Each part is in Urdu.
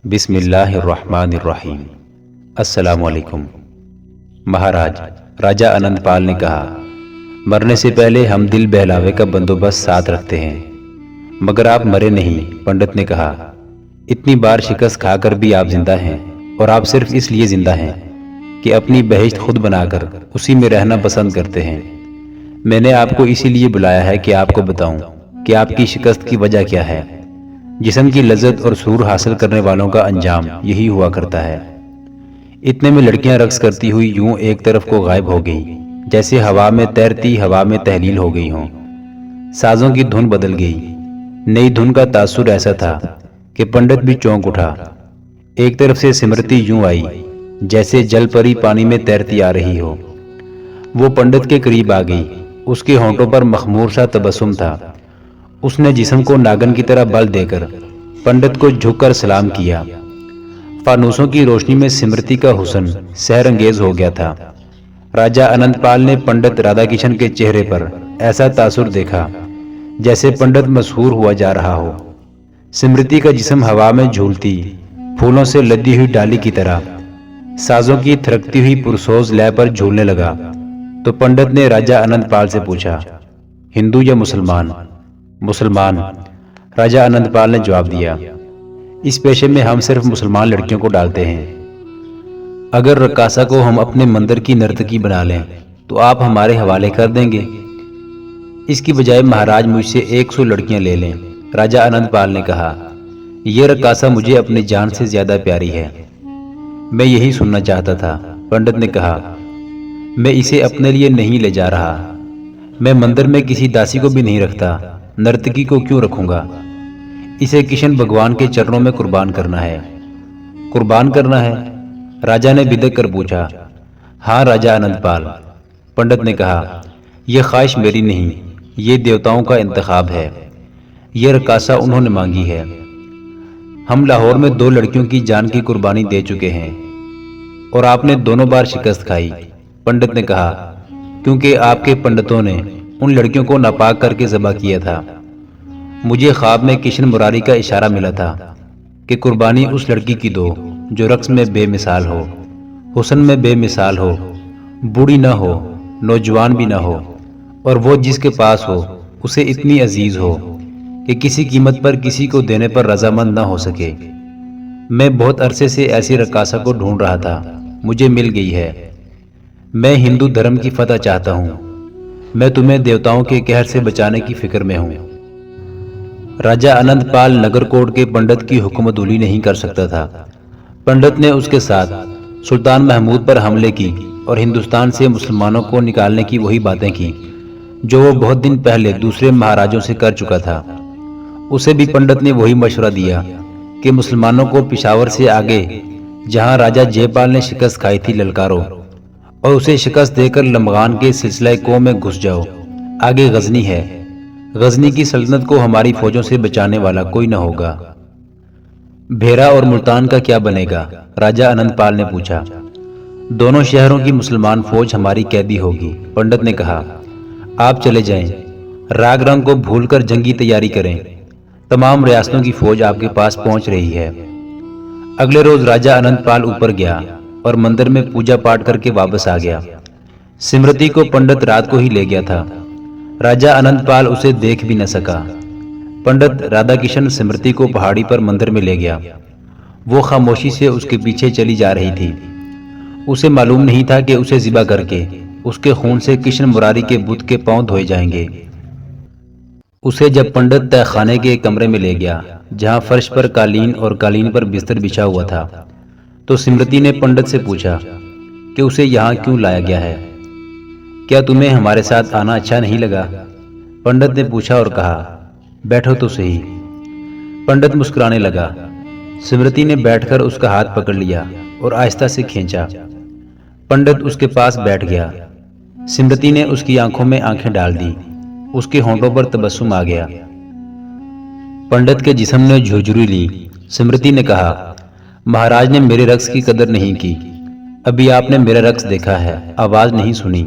بسم اللہ الرحمن الرحیم۔ السلام علیکم۔ مہاراج راجہ آنند پال نے کہا، مرنے سے پہلے ہم دل بہلاوے کا بندوبست ساتھ رکھتے ہیں، مگر آپ مرے نہیں۔ پنڈت نے کہا، اتنی بار شکست کھا کر بھی آپ زندہ ہیں، اور آپ صرف اس لیے زندہ ہیں کہ اپنی بہشت خود بنا کر اسی میں رہنا پسند کرتے ہیں۔ میں نے آپ کو اسی لیے بلایا ہے کہ آپ کو بتاؤں کہ آپ کی شکست کی وجہ کیا ہے۔ جسم کی لذت اور سرور حاصل کرنے والوں کا انجام یہی ہوا کرتا ہے۔ اتنے میں لڑکیاں رقص کرتی ہوئی یوں ایک طرف کو غائب ہو گئیں، جیسے ہوا میں تیرتی ہوا میں تحلیل ہو گئی ہوں۔ سازوں کی دھن بدل گئی۔ نئی دھن کا تاثر ایسا تھا کہ پنڈت بھی چونک اٹھا۔ ایک طرف سے سمرتی یوں آئی جیسے جل پری پانی میں تیرتی آ رہی ہو۔ وہ پنڈت کے قریب آ گئی۔ اس کے ہونٹوں پر مخمور سا تبسم تھا۔ اس نے جسم کو ناگن کی طرح بل دے کر پنڈت کو جھک کر سلام کیا۔ فانوسوں کی روشنی میں سمرتی کا حسن سحر انگیز ہو گیا تھا۔ راجہ آنند پال نے پنڈت رادھا کشن کے چہرے پر ایسا تاثر دیکھا جیسے پنڈت مسحور ہوا جا رہا ہو۔ سمرتی کا جسم ہوا میں جھولتی پھولوں سے لدی ہوئی ڈالی کی طرح سازوں کی تھرکتی ہوئی پرسوز لے پر جھولنے لگا۔ تو پنڈت نے راجہ آنند پال سے پوچھا، ہندو یا مسلمان؟ مسلمان، راجہ آنند پال نے جواب دیا۔ اس پیشے میں ہم صرف مسلمان لڑکیوں کو ڈالتے ہیں۔ اگر رقاصہ کو ہم اپنے مندر کی نرتکی بنا لیں تو آپ ہمارے حوالے کر دیں گے؟ اس کی بجائے مہاراج مجھ سے 100 لڑکیاں لے لیں۔ راجہ آنند پال نے کہا، یہ رقاصہ مجھے اپنی جان سے زیادہ پیاری ہے۔ میں یہی سننا چاہتا تھا۔ پنڈت نے کہا، میں اسے اپنے لیے نہیں لے جا رہا۔ میں مندر میں کسی داسی کو بھی نہیں رکھتا۔ نرتکی کو کیوں رکھوں گا؟ اسے کشن بھگوان کے چرنوں میں قربان کرنا ہے۔ قربان کرنا ہے؟ راجہ نے بدک کر پوچھا۔ ہاں راجہ آنند پال، پنڈت نے کہا، یہ خواہش میری نہیں، یہ دیوتاؤں کا انتخاب ہے۔ یہ رقاصہ انہوں نے مانگی ہے۔ ہم لاہور میں 2 لڑکیوں کی جان کی قربانی دے چکے ہیں، اور آپ نے دونوں بار شکست کھائی۔ پنڈت نے کہا، کیونکہ آپ کے پنڈتوں نے ان لڑکیوں کو ناپاک کر کے ذبح کیا تھا۔ مجھے خواب میں کشن مراری کا اشارہ ملا تھا کہ قربانی اس لڑکی کی دو جو رقص میں بے مثال ہو، حسن میں بے مثال ہو، بوڑھی نہ ہو، نوجوان بھی نہ ہو، اور وہ جس کے پاس ہو اسے اتنی عزیز ہو کہ کسی قیمت پر کسی کو دینے پر رضامند نہ ہو سکے۔ میں بہت عرصے سے ایسی رقاصہ کو ڈھونڈ رہا تھا، مجھے مل گئی ہے۔ میں ہندو دھرم کی فتح چاہتا ہوں۔ میں تمہیں دیوتاؤں کے قہر سے بچانے کی فکر میں ہوں۔ راجہ آنند پال نگر کوٹ کے پنڈت کی حکومت اولی نہیں کر سکتا تھا۔ پنڈت نے اس کے ساتھ سلطان محمود پر حملے کی اور ہندوستان سے مسلمانوں کو نکالنے کی وہی باتیں کی جو وہ بہت دن پہلے دوسرے مہاراجوں سے کر چکا تھا۔ اسے بھی پنڈت نے وہی مشورہ دیا کہ مسلمانوں کو پشاور سے آگے جہاں راجہ جے پال نے شکست کھائی تھی للکارو، اور اسے شکست دے کر لمغان کے سلسلہ کو میں گھس جاؤ۔ آگے غزنی ہے۔ غزنی کی سلطنت کو ہماری فوجوں سے بچانے والا کوئی نہ ہوگا۔ بھیرا اور ملتان کا کیا بنے گا؟ راجہ آنند پال نے پوچھا۔ دونوں شہروں کی مسلمان فوج ہماری قیدی ہوگی۔ پنڈت نے کہا، آپ چلے جائیں، راگ رنگ کو بھول کر جنگی تیاری کریں۔ تمام ریاستوں کی فوج آپ کے پاس پہنچ رہی ہے۔ اگلے روز راجہ آنند پال اوپر گیا اور مندر میں پوجا پاٹ کر کے واپس آ گیا۔ سمرتی کو پنڈت رات کو ہی لے گیا تھا۔ راجہ آنند پال اسے دیکھ بھی نہ سکا۔ پنڈت رادھا کشن سمرتی کو پہاڑی پر مندر میں لے گیا۔ وہ خاموشی سے اس کے پیچھے چلی جا رہی تھی۔ اسے معلوم نہیں تھا کہ اسے ذبح کر کے اس کے خون سے کشن مراری کے بت کے پاؤں دھوئے جائیں گے۔ اسے جب پنڈت تہ خانے کے کمرے میں لے گیا جہاں فرش پر قالین اور قالین پر بستر بچھا ہوا تھا، تو سمرتی نے پنڈت سے پوچھا کہ اسے یہاں کیوں لایا گیا ہے؟ کیا تمہیں ہمارے ساتھ آنا اچھا نہیں لگا؟ پنڈت نے پوچھا اور کہا، بیٹھو تو صحیح۔ پنڈت مسکرانے لگا۔ سمرتی نے بیٹھ کر اس کا ہاتھ پکڑ لیا اور آہستہ سے کھینچا۔ پنڈت اس کے پاس بیٹھ گیا۔ سمرتی نے اس کی آنکھوں میں آنکھیں ڈال دی۔ اس کے ہونٹوں پر تبسم آ گیا۔ پنڈت کے جسم نے جھرجھری لی۔ سمرتی نے کہا، مہاراج نے میرے رقص کی قدر نہیں کی۔ ابھی آپ نے میرا رقص دیکھا ہے، آواز نہیں سنی،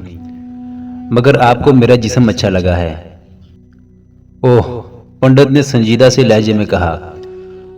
مگر آپ کو میرا جسم اچھا لگا ہے۔ اوہ، پنڈت نے سنجیدہ سے لہجے میں کہا،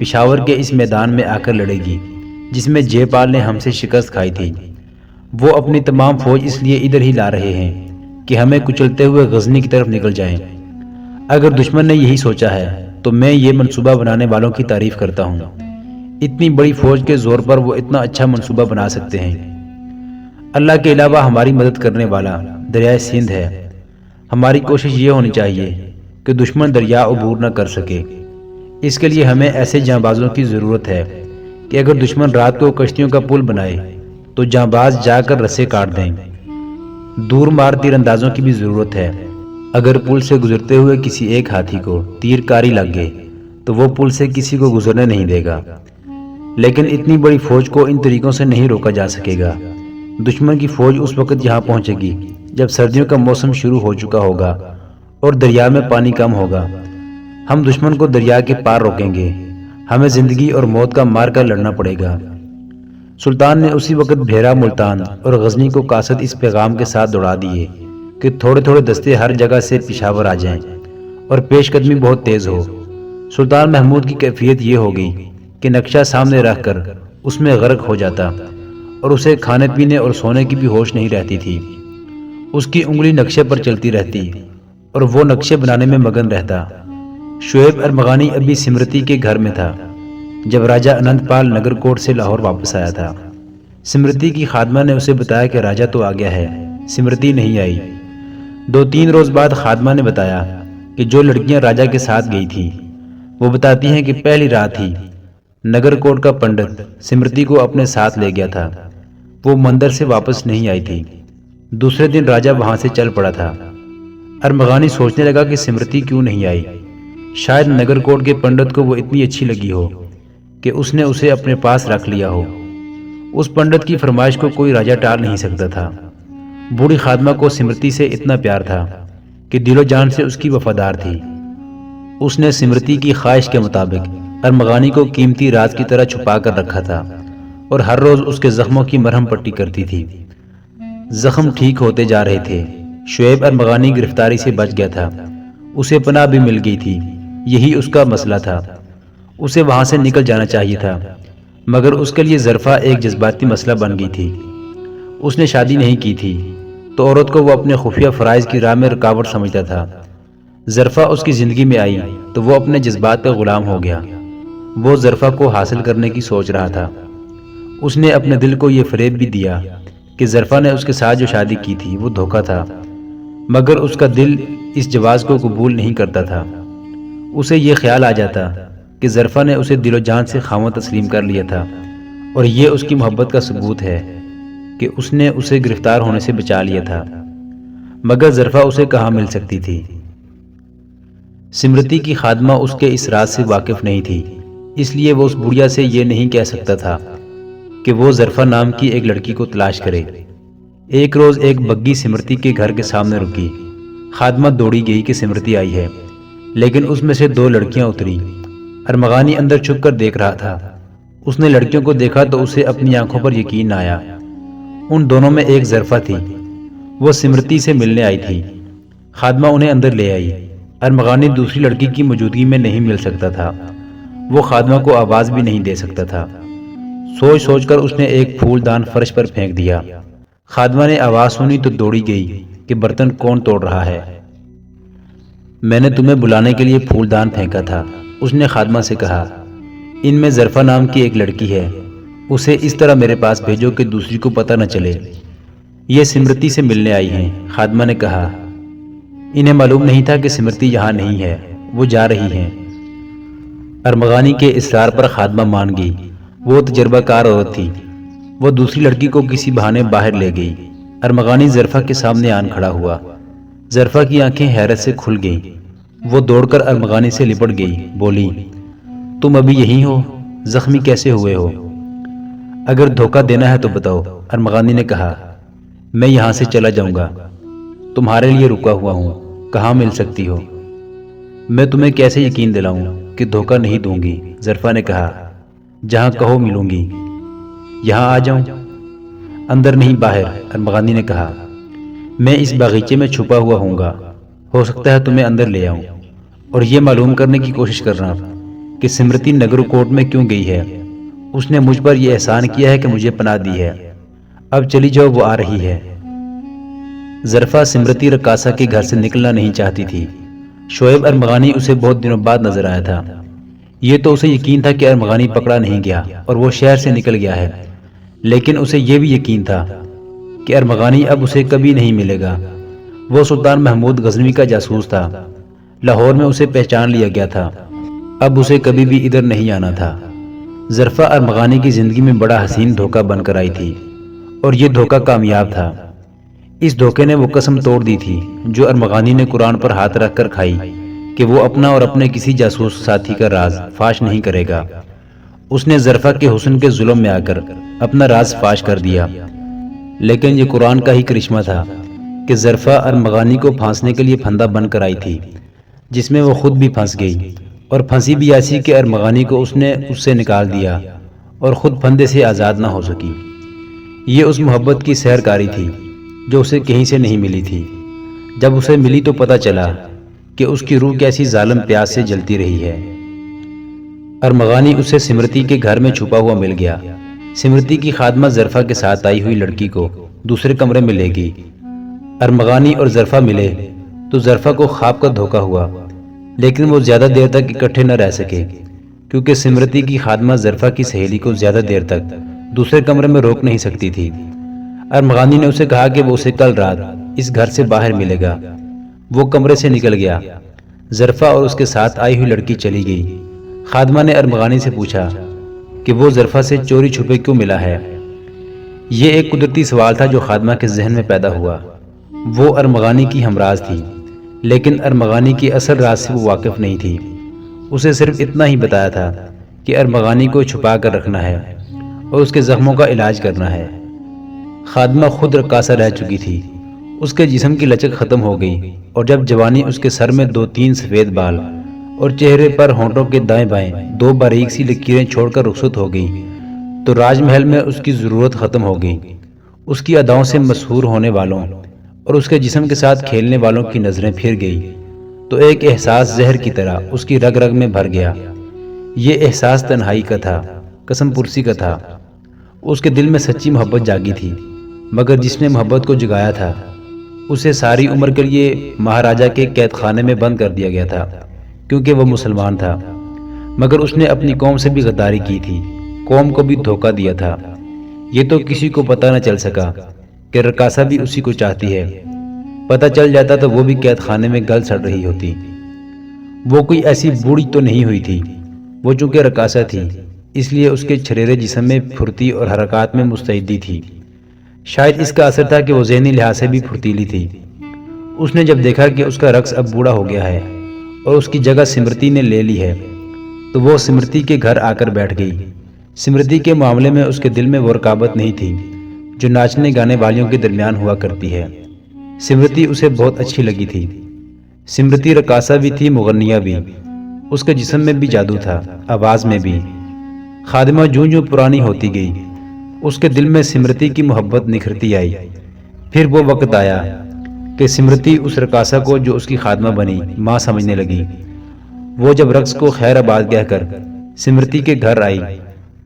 پشاور کے اس میدان میں آ کر لڑے گی جس میں جے پال نے ہم سے شکست کھائی تھی۔ وہ اپنی تمام فوج اس لیے ادھر ہی لا رہے ہیں کہ ہمیں کچلتے ہوئے غزنی کی طرف نکل جائیں۔ اگر دشمن نے یہی سوچا ہے تو میں یہ منصوبہ بنانے والوں کی تعریف کرتا ہوں۔ اتنی بڑی فوج کے زور پر وہ اتنا اچھا منصوبہ بنا سکتے ہیں۔ اللہ کے علاوہ ہماری مدد کرنے والا دریائے سندھ ہے۔ ہماری کوشش یہ ہونی چاہیے کہ دشمن دریا عبور نہ کر سکے۔ اس کے لیے ہمیں ایسے جانبازوں کی ضرورت ہے کہ اگر دشمن رات کو کشتیوں کا پل بنائے تو جانباز جا کر رسے کاٹ دیں۔ دور مار تیر اندازوں کی بھی ضرورت ہے۔ اگر پل سے گزرتے ہوئے کسی ایک ہاتھی کو تیر کاری لگ گئے تو وہ پل سے کسی کو گزرنے نہیں دے گا۔ لیکن اتنی بڑی فوج کو ان طریقوں سے نہیں روکا جا سکے گا۔ دشمن کی فوج اس وقت یہاں پہنچے گی جب سردیوں کا موسم شروع ہو چکا ہوگا اور دریا میں پانی کم ہوگا۔ ہم دشمن کو دریا کے پار روکیں گے۔ ہمیں زندگی اور موت کا مار کر لڑنا پڑے گا۔ سلطان نے اسی وقت بھیرا، ملتان اور غزنی کو قاصد اس پیغام کے ساتھ دوڑا دیے کہ تھوڑے تھوڑے دستے ہر جگہ سے پشاور آ جائیں اور پیش قدمی بہت تیز ہو۔ سلطان محمود کی کیفیت یہ ہو گئی کہ نقشہ سامنے رکھ کر اس میں غرق ہو جاتا اور اسے کھانے پینے اور سونے کی بھی ہوش نہیں رہتی تھی۔ اس کی انگلی نقشے پر چلتی رہتی اور وہ نقشے بنانے میں مگن رہتا۔ شعیب ارمغانی ابھی سمرتی کے گھر میں تھا جب راجہ انند پال نگر کوٹ سے لاہور واپس آیا تھا۔ سمرتی کی خادمہ نے اسے بتایا کہ راجہ تو آ گیا ہے، سمرتی نہیں آئی۔ 2-3 روز بعد خادمہ نے بتایا کہ جو لڑکیاں راجہ کے ساتھ گئی تھیں وہ بتاتی ہیں کہ پہلی رات ہی نگر کوٹ کا پنڈت سمرتی کو اپنے ساتھ لے گیا تھا۔ وہ مندر سے واپس نہیں آئی تھی۔ دوسرے دن راجہ وہاں سے چل پڑا تھا۔ ارمغانی سوچنے لگا کہ سمرتی کیوں نہیں آئی۔ شاید نگر کوٹ کے پنڈت کو وہ اتنی اچھی لگی ہو کہ اس نے اسے اپنے پاس رکھ لیا ہو۔ اس پنڈت کی فرمائش کو کوئی راجہ ٹال نہیں سکتا تھا۔ بوڑھی خادمہ کو سمرتی سے اتنا پیار تھا کہ دل و جان سے اس کی وفادار تھی۔ اس نے سمرتی کی خواہش کے مطابق ارمغانی کو قیمتی راز کی طرح چھپا کر رکھا تھا اور ہر روز اس کے زخموں کی مرہم پٹی کرتی تھی۔ زخم ٹھیک ہوتے جا رہے تھے۔ شعیب ارمغانی گرفتاری سے بچ گیا تھا۔ اسے پناہ بھی مل گئی تھی۔ یہی اس کا مسئلہ تھا۔ اسے وہاں سے نکل جانا چاہیے تھا، مگر اس کے لیے ظرفہ ایک جذباتی مسئلہ بن گئی تھی۔ اس نے شادی نہیں کی تھی تو عورت کو وہ اپنے خفیہ فرائض کی راہ میں رکاوٹ سمجھتا تھا۔ ظرفہ اس کی زندگی میں آئی تو وہ اپنے جذبات کا غلام ہو گیا۔ وہ ظرفہ کو حاصل کرنے کی سوچ رہا تھا۔ اس نے اپنے دل کو یہ فریب بھی دیا کہ ظرفہ نے اس کے ساتھ جو شادی کی تھی وہ دھوکہ تھا، مگر اس کا دل اس جواز کو قبول نہیں کرتا تھا۔ اسے یہ خیال آ جاتا کہ ظرفہ نے اسے دل و جان سے خاوند تسلیم کر لیا تھا اور یہ اس کی محبت کا ثبوت ہے کہ اس نے اسے گرفتار ہونے سے بچا لیا تھا، مگر ظرفہ اسے کہاں مل سکتی تھی؟ سمرتی کی خادمہ اس کے اس راز سے واقف نہیں تھی، اس لیے وہ اس بڑھیا سے یہ نہیں کہہ سکتا تھا کہ وہ ظرفہ نام کی ایک لڑکی کو تلاش کرے۔ ایک روز ایک بگی سمرتی کے گھر کے سامنے رکی۔ خادمہ دوڑی گئی کہ سمرتی آئی ہے، لیکن اس میں سے 2 لڑکیاں اتری۔ ارمغانی اندر چھپ کر دیکھ رہا تھا۔ اس نے لڑکیوں کو دیکھا تو اسے اپنی آنکھوں پر یقین نہ آیا۔ ان دونوں میں ایک ظرفہ تھی، وہ سمرتی سے ملنے آئی تھی۔ خادمہ انہیں اندر لے آئی۔ ارمغانی دوسری لڑکی کی موجودگی میں نہیں مل سکتا تھا۔ وہ خادمہ کو آواز بھی نہیں دے سکتا تھا۔ سوچ سوچ کر اس نے ایک پھول دان فرش پر پھینک دیا۔ خادمہ نے آواز سنی تو دوڑی گئی کہ برتن کون توڑ رہا ہے۔ میں نے تمہیں بلانے کے لیے پھول دان پھینکا تھا، اس نے خادمہ سے کہا۔ ان میں ظرفہ نام کی ایک لڑکی ہے، اسے اس طرح میرے پاس بھیجو کہ دوسری کو پتہ نہ چلے۔ یہ سمرتی سے ملنے آئی ہیں، خادمہ نے کہا۔ انہیں معلوم نہیں تھا کہ سمرتی یہاں نہیں ہے، وہ جا رہی ہیں۔ ارمغانی کے اصرار پر خادمہ مان گئی۔ وہ تجربہ کار عورت تھی۔ وہ دوسری لڑکی کو کسی بہانے باہر لے گئی۔ ارمغانی ظرفہ کے سامنے آن کھڑا ہوا۔ ظرفہ کی آنکھیں حیرت سے کھل گئیں۔ وہ دوڑ کر ارمغانی سے لپٹ گئی، بولی، تم ابھی یہیں ہو؟ زخمی کیسے ہوئے ہو؟ اگر دھوکہ دینا ہے تو بتاؤ، ارمغانی نے کہا۔ میں یہاں سے چلا جاؤں گا، تمہارے لیے رکا ہوا ہوں، کہاں مل سکتی ہو؟ میں تمہیں کیسے یقین دلاؤں کہ دھوکہ نہیں دوں گی؟ ظرفہ نے کہا۔ جہاں کہو ملوں گی۔ یہاں آ جاؤں؟ اندر نہیں باہر، ارمغانی نے کہا۔ میں اس باغیچے میں چھپا ہوا ہوں گا، ہو سکتا ہے تمہیں اندر لے آؤں، اور یہ معلوم کرنے کی کوشش کر رہا کہ سمرتی نگر کوٹ میں کیوں گئی ہے؟ اس نے مجھ پر یہ احسان کیا ہے کہ مجھے پناہ دی ہے، اب چلی جاؤ، وہ آ رہی ہے۔ ظرفا سمرتی رقاصہ کے گھر سے نکلنا نہیں چاہتی تھی۔ شعیب ارمغانی اسے بہت دنوں بعد نظر آیا تھا۔ یہ تو اسے یقین تھا کہ ارمغانی پکڑا نہیں گیا اور وہ شہر سے نکل گیا ہے، لیکن اسے یہ بھی یقین تھا کہ ارمغانی اب اسے کبھی نہیں ملے گا۔ وہ سلطان محمود غزنوی کا جاسوس تھا، لاہور میں اسے پہچان لیا گیا تھا، اب اسے کبھی بھی ادھر نہیں آنا تھا۔ ظرفا ارمغانی کی زندگی میں بڑا حسین دھوکہ بن کر آئی تھی، اور یہ دھوکہ کامیاب تھا۔ اس دھوکے نے وہ قسم توڑ دی تھی جو ارمغانی نے قرآن پر ہاتھ رکھ کر کھائی کہ وہ اپنا اور اپنے کسی جاسوس ساتھی کا راز فاش نہیں کرے گا۔ اس نے ظرفا کے حسن کے ظلم میں آ کر اپنا راز فاش کر دیا، لیکن یہ قرآن کا ہی کرشمہ تھا کہ ظرفا ارمغانی کو پھانسنے کے لیے پھندا بن کر آئی تھی، جس میں وہ خود بھی پھنس گئی، اور پھنسی بھی ایسی کہ ارمغانی کو اس نے اس سے نکال دیا اور خود پھندے سے آزاد نہ ہو سکی۔ یہ اس محبت کی سحرکاری تھی جو اسے کہیں سے نہیں ملی تھی۔ جب اسے ملی تو پتہ چلا کہ اس کی روح کیسی ظالم پیاس سے جلتی رہی ہے۔ ارمغانی اسے سمرتی کے گھر میں چھپا ہوا مل گیا۔ سمرتی کی خادمہ ظرفا کے ساتھ آئی ہوئی لڑکی کو دوسرے کمرے میں لے گئی۔ ارمغانی اور ظرفا ملے تو ظرفا کو خواب کا دھوکہ ہوا، لیکن وہ زیادہ دیر تک اکٹھے نہ رہ سکے، کیونکہ سمرتی کی خادمہ ظرفا کی سہیلی کو زیادہ دیر تک دوسرے کمرے میں روک نہیں سکتی تھی۔ ارمغانی نے اسے کہا کہ وہ اسے کل رات اس گھر سے باہر ملے گا۔ وہ کمرے سے نکل گیا۔ ظرفا اور اس کے ساتھ آئی ہوئی لڑکی چلی گئی۔ خادمہ نے ارمغانی سے پوچھا کہ وہ ظرفا سے چوری چھپے کیوں ملا ہے۔ یہ ایک قدرتی سوال تھا جو خادمہ کے ذہن میں پیدا ہوا۔ وہ ارمغانی کی ہمراز تھی، لیکن ارمغانی کی اصل راز سے وہ واقف نہیں تھی۔ اسے صرف اتنا ہی بتایا تھا کہ ارمغانی کو چھپا کر رکھنا ہے اور اس کے زخموں کا علاج کرنا ہے۔ خادمہ خود رقاصہ رہ چکی تھی، اس کے جسم کی لچک ختم ہو گئی، اور جب جوانی اس کے سر میں 2-3 سفید بال اور چہرے پر ہونٹوں کے دائیں بائیں 2 باریک سی لکیریں چھوڑ کر رخصت ہو گئی تو راج محل میں اس کی ضرورت ختم ہو گئی۔ اس کی اداؤں سے مسحور ہونے والوں اور اس کے جسم کے ساتھ کھیلنے والوں کی نظریں پھر گئی تو ایک احساس زہر کی طرح اس کی رگ رگ میں بھر گیا۔ یہ احساس تنہائی کا تھا، قسم پرسی کا تھا۔ اس کے دل میں سچی محبت جاگی تھی، مگر جس نے محبت کو جگایا تھا اسے ساری عمر کے لیے مہاراجہ کے قید خانے میں بند کر دیا گیا تھا، کیونکہ وہ مسلمان تھا۔ مگر اس نے اپنی قوم سے بھی غداری کی تھی، قوم کو بھی دھوکہ دیا تھا۔ یہ تو کسی کو پتہ نہ چل سکا کہ رقاصہ بھی اسی کو چاہتی ہے۔ پتہ چل جاتا تو وہ بھی قید خانے میں گل سڑ رہی ہوتی۔ وہ کوئی ایسی بوڑھی تو نہیں ہوئی تھی، وہ چونکہ رقاصہ تھی اس لیے اس کے چھریرے جسم میں پھرتی اور حرکات میں مستعدی تھی۔ شاید اس کا اثر تھا کہ وہ ذہنی لحاظ سے بھی پھرتیلی تھی۔ اس نے جب دیکھا کہ اس کا رقص اب بوڑھا ہو گیا ہے اور اس کی جگہ سمرتی نے لے لی ہے تو وہ سمرتی کے گھر آ کر بیٹھ گئی۔ سمرتی کے معاملے میں اس کے دل میں وہ رقابت نہیں تھی جو ناچنے گانے والیوں کے درمیان ہوا کرتی ہے۔ سمرتی اسے بہت اچھی لگی تھی۔ سمرتی رقاصہ بھی تھی، مغنیہ بھی۔ اس کے جسم میں بھی جادو تھا، آواز میں بھی۔ خادمہ جوں جوں پرانی ہوتی گئی اس کے دل میں سمرتی کی محبت نکھرتی آئی۔ پھر وہ وقت آیا کہ سمرتی اس رقاصہ کو جو اس کی خادمہ بنی ماں سمجھنے لگی۔ وہ جب رقص کو خیر آباد کہہ کر سمرتی کے گھر آئی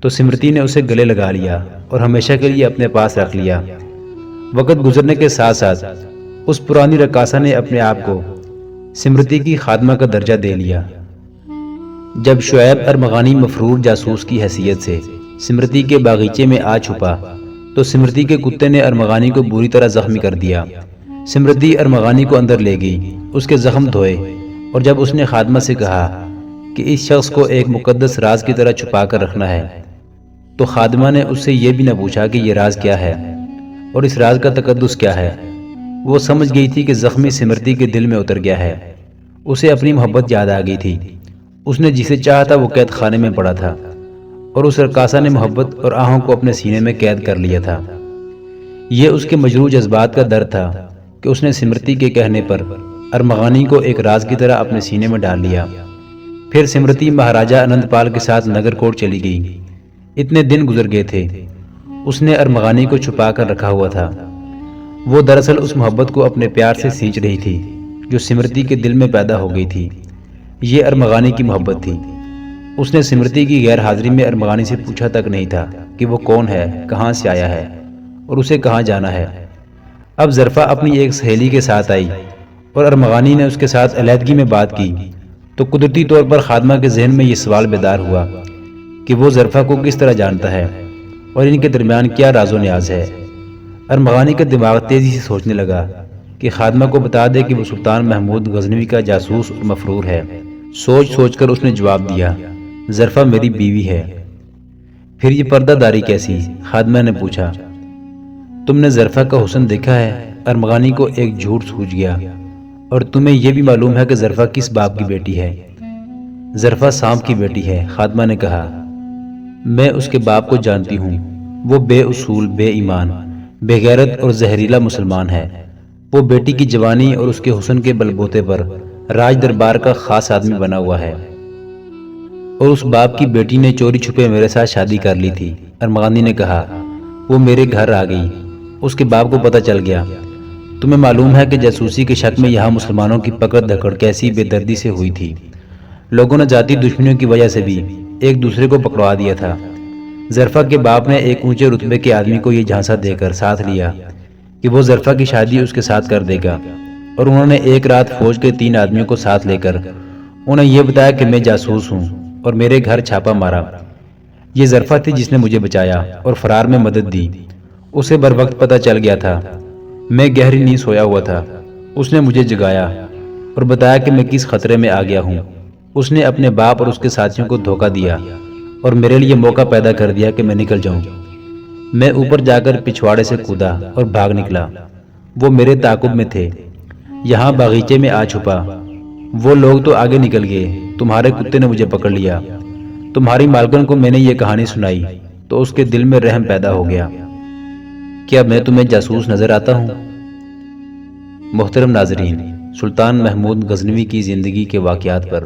تو سمرتی نے اسے گلے لگا لیا اور ہمیشہ کے لیے اپنے پاس رکھ لیا۔ وقت گزرنے کے ساتھ ساتھ اس پرانی رقاصہ نے اپنے آپ کو سمرتی کی خادمہ کا درجہ دے لیا۔ جب شعیب ارمغانی مفرور جاسوس کی حیثیت سے سمرتی کے باغیچے میں آ چھپا تو سمرتی کے کتے نے ارمغانی کو بری طرح زخمی کر دیا۔ سمرتی ارمغانی کو اندر لے گئی، اس کے زخم دھوئے، اور جب اس نے خادمہ سے کہا کہ اس شخص کو ایک مقدس راز کی طرح چھپا کر رکھنا ہے تو خادمہ نے اس سے یہ بھی نہ پوچھا کہ یہ راز کیا ہے اور اس راز کا تقدس کیا ہے۔ وہ سمجھ گئی تھی کہ زخمی سمرتی کے دل میں اتر گیا ہے۔ اسے اپنی محبت یاد آ گئی تھی۔ اس نے جسے چاہا تھا وہ قید خانے میں پڑا تھا، اور اس رقاصہ نے محبت اور آہوں کو اپنے سینے میں قید کر لیا تھا۔ یہ اس کے مجروح جذبات کا درد تھا کہ اس نے سمرتی کے کہنے پر ارمغانی کو ایک راز کی طرح اپنے سینے میں ڈال لیا۔ پھر سمرتی مہاراجہ انند پال کے ساتھ نگر کوٹ چلی گئی۔ اتنے دن گزر گئے تھے، اس نے ارمغانی کو چھپا کر رکھا ہوا تھا۔ وہ دراصل اس محبت کو اپنے پیار سے سینچ رہی تھی جو سمرتی کے دل میں پیدا ہو گئی تھی۔ یہ ارمغانی کی محبت تھی۔ اس نے سمرتی کی غیر حاضری میں ارمغانی سے پوچھا تک نہیں تھا کہ وہ کون ہے، کہاں سے آیا ہے اور اسے کہاں جانا ہے۔ اب ظرفہ اپنی ایک سہیلی کے ساتھ آئی اور ارمغانی نے اس کے ساتھ علیحدگی میں بات کی تو قدرتی طور پر خادمہ کے ذہن میں یہ سوال بیدار ہوا کہ وہ ظرفہ کو کس طرح جانتا ہے اور ان کے درمیان کیا راز و نیاز ہے۔ ارمغانی کا دماغ تیزی سے سوچنے لگا کہ خادمہ کو بتا دے کہ وہ سلطان محمود غزنوی کا جاسوس اور مفرور ہے۔ سوچ کر اس نے جواب دیا، ظرفہ میری بیوی ہے۔ پھر یہ پردہ داری کیسی؟ خادمہ نے پوچھا۔ تم نے ظرفہ کا حسن دیکھا ہے؟ ارمغانی کو ایک جھوٹ سوجھ گیا۔ اور تمہیں یہ بھی معلوم ہے کہ ظرفہ کس باپ کی بیٹی ہے؟ ظرفہ سانپ کی بیٹی ہے، خادمہ نے کہا۔ میں اس کے باپ کو جانتی ہوں، وہ بے اصول، بے ایمان، بے غیرت اور زہریلا مسلمان ہے۔ وہ بیٹی کی جوانی اور اس کے حسن کے بلبوتے پر راج دربار کا خاص آدمی بنا ہوا ہے، اور اس باپ کی بیٹی نے چوری چھپے میرے ساتھ شادی کر لی تھی۔ ارمغانی نے کہا، وہ میرے گھر آ گئی، اس کے باپ کو پتہ چل گیا۔ تمہیں معلوم ہے کہ جاسوسی کے شک میں یہاں مسلمانوں کی پکڑ دھکڑ کیسی بے دردی سے ہوئی تھی۔ لوگوں نے ذاتی دشمنیوں کی وجہ سے بھی ایک دوسرے کو پکڑوا دیا تھا۔ ظرفہ کے باپ نے ایک اونچے رتبے کے آدمی کو یہ جھانسا دے کر ساتھ لیا کہ وہ ظرفہ کی شادی اس کے ساتھ کر دے گا، اور انہوں نے ایک رات فوج کے 3 آدمیوں کو ساتھ لے کر انہیں یہ بتایا کہ میں جاسوس ہوں اور میرے گھر چھاپا مارا۔ یہ ظرفہ تھی جس نے مجھے بچایا اور فرار میں مدد دی۔ اسے بر وقت پتہ چل گیا تھا، میں گہری نیند سویا ہوا تھا۔ اس نے مجھے جگایا اور بتایا کہ میں کس خطرے میں آ گیا ہوں۔ اس نے اپنے باپ اور اس کے ساتھیوں کو دھوکہ دیا اور میرے لیے موقع پیدا کر دیا کہ میں نکل جاؤں۔ میں اوپر جا کر پچھواڑے سے کودا اور بھاگ نکلا۔ وہ میرے تعاقب میں تھے، یہاں باغیچے میں آ چھپا۔ وہ لوگ تو آگے نکل گئے، تمہارے کتے نے مجھے پکڑ لیا۔ تمہاری مالکن کو میں نے یہ کہانی سنائی تو اس کے دل میں رحم پیدا ہو گیا۔ کیا میں تمہیں جاسوس نظر آتا ہوں؟ محترم ناظرین، سلطان محمود غزنوی کی زندگی کے واقعات پر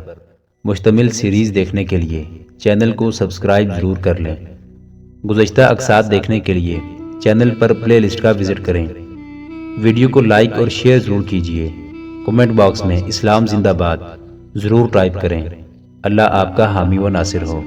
مشتمل سیریز دیکھنے کے لیے چینل کو سبسکرائب ضرور کر لیں۔ گزشتہ اقساط دیکھنے کے لیے چینل پر پلے لسٹ کا وزٹ کریں۔ ویڈیو کو لائک اور شیئر ضرور کیجیے۔ کومنٹ باکس میں اسلام زندہ باد ضرور ٹائپ کریں۔ اللہ آپ کا حامی و ناصر ہو۔